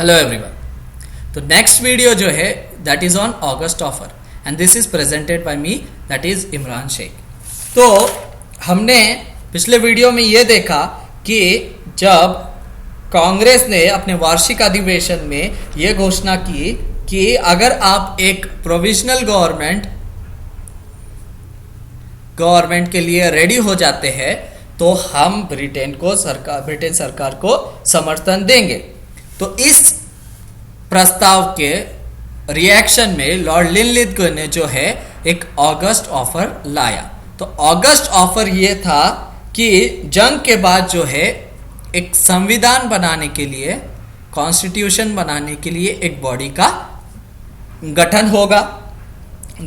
Hello everyone. तो next video जो है that is on August offer and this is presented by me, that is Imran Shaikh. तो हमने पिछले वीडियो में ये देखा कि जब कांग्रेस ने अपने वार्षिक अधिवेशन में ये घोषणा की कि अगर आप एक प्रोविजनल गवर्नमेंट के लिए रेडी हो जाते हैं तो हम ब्रिटेन सरकार को समर्थन देंगे। तो इस प्रस्ताव के रिएक्शन में लॉर्ड लिनलिथ ने जो है एक ऑगस्ट ऑफर लाया। तो ऑगस्ट ऑफर ये था कि जंग के बाद जो है एक संविधान बनाने के लिए, कॉन्स्टिट्यूशन बनाने के लिए एक बॉडी का गठन होगा।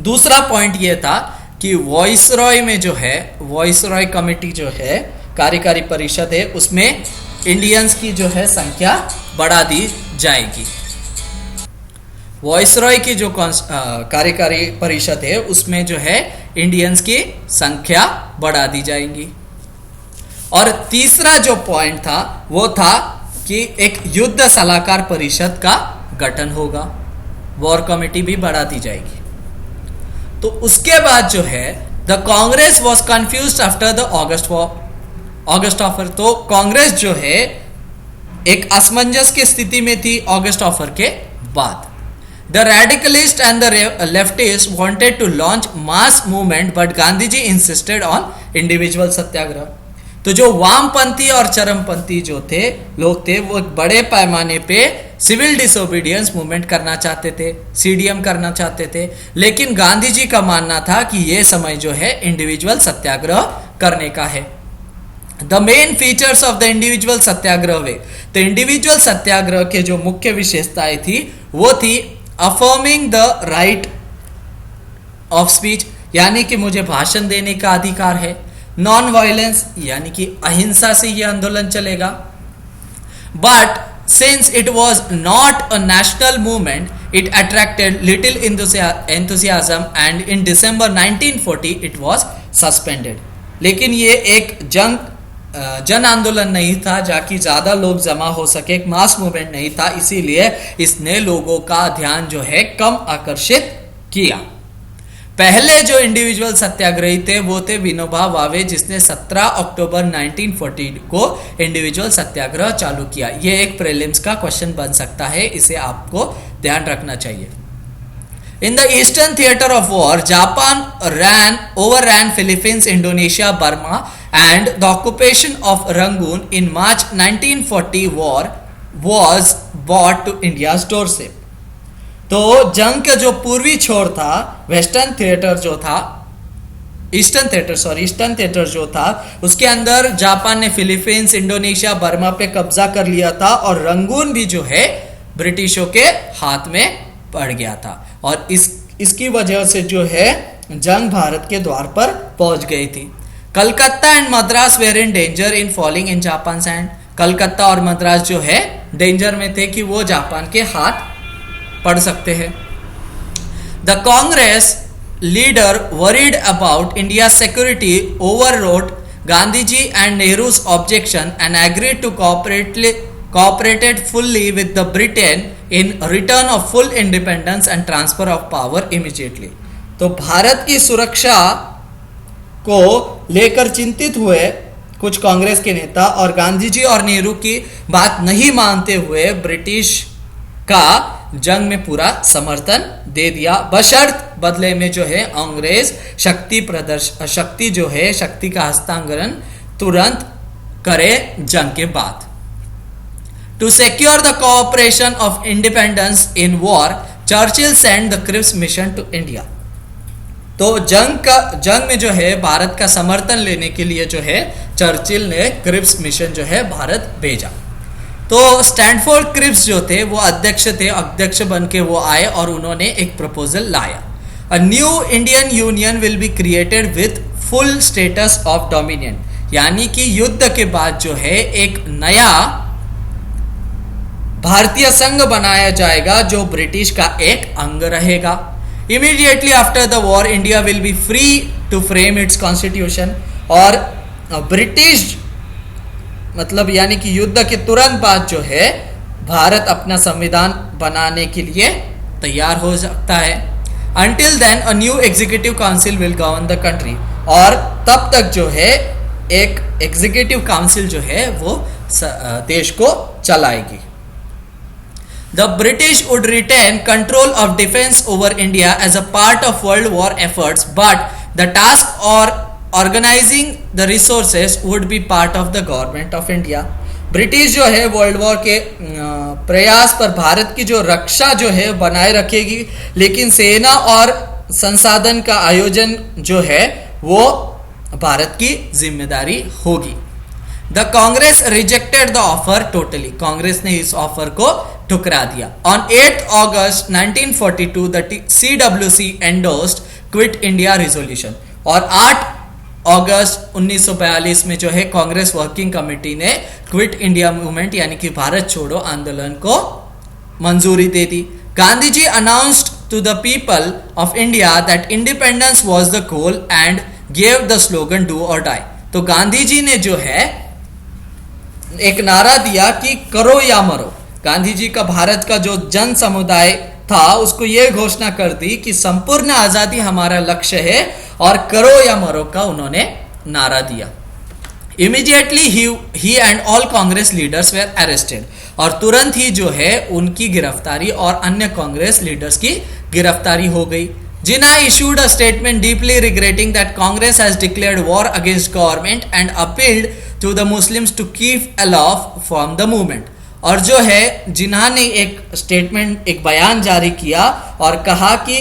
दूसरा पॉइंट ये था कि वॉइसरॉय में जो है, वॉइसरॉय कमेटी जो है, कार्यकारी परिषद है, उसमें इंडियंस की जो है संख्या बढ़ा दी जाएगी। वॉइसरॉय की जो कार्यकारी परिषद है उसमें जो है इंडियंस की संख्या बढ़ा दी जाएगी। और तीसरा जो पॉइंट था वो था कि एक युद्ध सलाहकार परिषद का गठन होगा, वॉर कमेटी भी बढ़ा दी जाएगी। तो उसके बाद जो है the Congress was confused after the August offer. तो कांग्रेस जो है एक असमंजस की स्थिति में थी ऑगस्ट ऑफर के बाद। The radicalist and the leftist wanted to launch mass movement but Gandhi ji insisted on individual satyagraha. तो जो वामपंथी और चरमपंथी जो थे लोग थे वो बड़े पैमाने पे सिविल डिसोबीडियंस मूवमेंट करना चाहते थे, सीडीएम करना चाहते थे, लेकिन गांधी जी का मानना था कि ये समय जो है इंडिविजुअल सत्याग्रह करने का है। The main features of the individual satyagraha वे, तो इंडिविजुअल सत्याग्रह के जो मुख्य विशेषताएं थी वो थी affirming the right of speech, यानी कि मुझे भाषण देने का अधिकार है। नॉन वायलेंस, यानी कि अहिंसा से यह आंदोलन चलेगा। But since it was not a national movement it attracted little enthusiasm and in December 1940 it was suspended. लेकिन ये एक जन आंदोलन नहीं था जाकि ज्यादा लोग जमा हो सके, एक मास मूवमेंट नहीं था, इसीलिए इसने लोगों का ध्यान जो है कम आकर्षित किया। पहले जो इंडिविजुअल सत्याग्रही थे वो थे विनोबा भावे, जिसने 17 अक्टूबर 1940 को इंडिविजुअल सत्याग्रह चालू किया। ये एक प्रीलिम्स का क्वेश्चन बन सकता है, इसे आपको ध्यान रखना चाहिए। In the Eastern Theater of War, Japan overran Philippines, Indonesia, Burma, and the occupation of Rangoon in March 1940 was brought to India's doorstep. तो जंग का जो पूर्वी छोर था, ईस्टर्न थिएटर जो था, उसके अंदर जापान ने फिलीपींस, इंडोनेशिया, बर्मा पे कब्जा कर लिया था और रंगून भी जो है ब्रिटिशों के हाथ में पड़ गया था। और इसकी वजह से जो है जंग भारत के द्वार पर पहुंच गई थी। Calcutta and Madras were in danger in falling in Japan hand. Calcutta और मद्रास जो है डेंजर में थे कि वो जापान के हाथ पड़ सकते हैं। The Congress leader worried about India security overrode Gandhi ji and Nehru's objection and agreed to cooperated fully with the Britain in return of full independence and transfer of power immediately। तो भारत की सुरक्षा को लेकर चिंतित हुए कुछ कांग्रेस के नेता और गांधी जी और नेहरू की बात नहीं मानते हुए ब्रिटिश का जंग में पूरा समर्थन दे दिया, बशर्त बदले में जो है अंग्रेज शक्ति का हस्तांतरण तुरंत करे जंग के बाद। To secure the cooperation of independence in war, Churchill sent the Cripps mission to India। तो जंग में जो है भारत का समर्थन लेने के लिए जो है चर्चिल ने क्रिप्स मिशन जो है भारत भेजा। तो स्टैनफोर्ड क्रिप्स जो थे वो अध्यक्ष बन के वो आए और उन्होंने एक प्रपोजल लाया। A new Indian union will be created with full status of dominion, यानी कि युद्ध के बाद जो है एक नया भारतीय संघ बनाया जाएगा जो ब्रिटिश का एक अंग रहेगा। Immediately after the war India will be free to frame its constitution. और ब्रिटिश मतलब यानी कि युद्ध के तुरंत बाद जो है भारत अपना संविधान बनाने के लिए तैयार हो सकता है। Until then, a new executive council will govern the country. और तब तक जो है एक एग्जीक्यूटिव काउंसिल जो है वो देश को चलाएगी। The British would retain control of defense over India as a part of World War efforts, but the task or organizing the resources would be part of the government of India. British जो है world war के प्रयास पर भारत की जो रक्षा जो है बनाए रखेगी, लेकिन सेना और संसाधन का आयोजन जो है वो भारत की जिम्मेदारी होगी। The Congress rejected the offer totally, Congress ने इस ऑफर को ठुकरा दिया। On 8 August 1942 the CWC endorsed quit India resolution, और 8 अगस्त 1942 में जो है कांग्रेस वर्किंग कमेटी ने क्विट इंडिया मूवमेंट यानी कि भारत छोड़ो आंदोलन को मंजूरी दे दी। Gandhi ji announced to the people of India that independence was the goal and gave the slogan do or die. तो गांधी जी ने जो है एक नारा दिया कि करो या मरो। गांधी जी का भारत का जो जन समुदाय था उसको यह घोषणा कर दी कि संपूर्ण आजादी हमारा लक्ष्य है, और करो या मरो का उन्होंने नारा दिया। इमीडिएटली ही and all Congress leaders were arrested, और तुरंत ही जो है उनकी गिरफ्तारी और अन्य कांग्रेस लीडर्स की गिरफ्तारी हो गई। Jinnah issued a statement deeply regretting that Congress has declared war against government and appealed to the Muslims to keep aloof from the movement. और जो है जिन्हा ने एक स्टेटमेंट, एक बयान जारी किया और कहा कि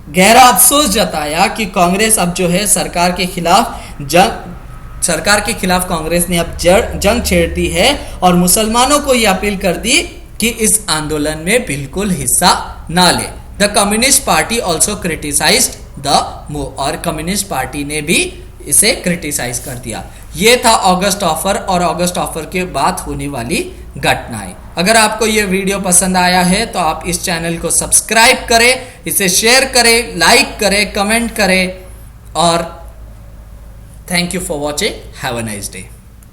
गहरा अफसोस जताया कि कांग्रेस अब जो है सरकार के खिलाफ कांग्रेस ने अब जंग छेड़ दी है, और मुसलमानों को यह अपील कर दी कि इस आंदोलन में बिल्कुल हिस्सा ना ले। The communist party also criticised the move, और कम्युनिस्ट पार्टी ने भी इसे क्रिटिसाइज कर दिया। ये था अगस्त ऑफर और अगस्त ऑफर के बाद होने वाली घटनाएं। अगर आपको ये वीडियो पसंद आया है तो आप इस चैनल को सब्सक्राइब करें, इसे शेयर करें, लाइक करें, कमेंट करें, और thank you for watching. Have a nice day.